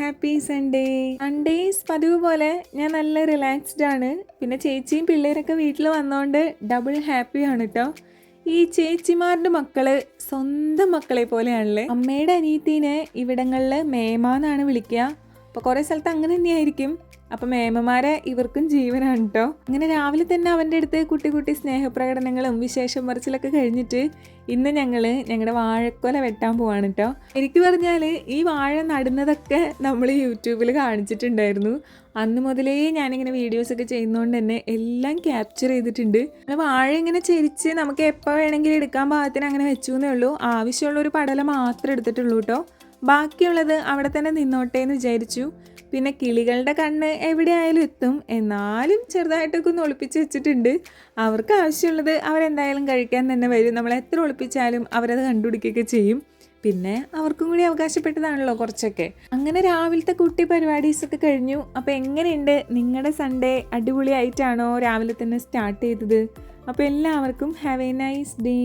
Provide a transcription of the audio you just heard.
Happy Sunday. Sundays പതിവ് പോലെ ഞാൻ നല്ല റിലാക്സ്ഡ് ആണ്. പിന്നെ ചേച്ചിയും പിള്ളേരൊക്കെ വീട്ടിൽ വന്നോണ്ട് ഡബിൾ ഹാപ്പിയാണ് കേട്ടോ. ഈ ചേച്ചിമാരുടെ മക്കള് സ്വന്തം മക്കളെ പോലെയാണല്ലേ. അമ്മയുടെ അനിയത്തീനെ ഇവിടങ്ങളിൽ മേമാന്നാണ് വിളിക്കുക. അപ്പോൾ കുറേ സ്ഥലത്ത് അങ്ങനെ തന്നെയായിരിക്കും. അപ്പം മേമമാരെ ഇവർക്കും ജീവനാണ് കേട്ടോ. അങ്ങനെ രാവിലെ തന്നെ അവൻ്റെ അടുത്ത് കുട്ടി കുട്ടി സ്നേഹപ്രകടനങ്ങളും വിശേഷം പറച്ചിലൊക്കെ കഴിഞ്ഞിട്ട് ഇന്ന് ഞങ്ങളുടെ വാഴക്കൊല വെട്ടാൻ പോവാണ് കേട്ടോ. എനിക്ക് പറഞ്ഞാൽ ഈ വാഴ നടുന്നതൊക്കെ നമ്മൾ യൂട്യൂബിൽ കാണിച്ചിട്ടുണ്ടായിരുന്നു. അന്ന് മുതലേ ഞാനിങ്ങനെ വീഡിയോസൊക്കെ ചെയ്യുന്നതുകൊണ്ട് തന്നെ എല്ലാം ക്യാപ്ചർ ചെയ്തിട്ടുണ്ട്. വാഴ ഇങ്ങനെ ചെരിച്ച് നമുക്ക് എപ്പോൾ വേണമെങ്കിലും എടുക്കാൻ പാകത്തിന് അങ്ങനെ വെച്ചു എന്നേ ഉള്ളൂ. ആവശ്യമുള്ളൊരു പടല മാത്രമേ എടുത്തിട്ടുള്ളൂ കേട്ടോ. ബാക്കിയുള്ളത് അവിടെ തന്നെ നിന്നോട്ടെ എന്ന് വിചാരിച്ചു. പിന്നെ കിളികളുടെ കണ്ണ് എവിടെയായാലും എത്തും, എന്നാലും ചെറുതായിട്ടൊക്കെ ഒന്ന് ഒളിപ്പിച്ച് വെച്ചിട്ടുണ്ട്. അവർക്ക് ആവശ്യമുള്ളത് അവരെന്തായാലും കഴിക്കാൻ തന്നെ വരും. നമ്മൾ എത്ര ഒളിപ്പിച്ചാലും അവരത് കണ്ടുപിടിക്കുകയൊക്കെ ചെയ്യും. പിന്നെ അവർക്കും കൂടി അവകാശപ്പെട്ടതാണല്ലോ കുറച്ചൊക്കെ. അങ്ങനെ രാവിലത്തെ കുട്ടി പരിപാടീസൊക്കെ കഴിഞ്ഞു. അപ്പോൾ എങ്ങനെയുണ്ട് നിങ്ങളുടെ സൺഡേ? അടിപൊളിയായിട്ടാണോ രാവിലെ തന്നെ സ്റ്റാർട്ട് ചെയ്തത്? അപ്പോൾ എല്ലാവർക്കും ഹാവ് എ നൈസ് ഡേ.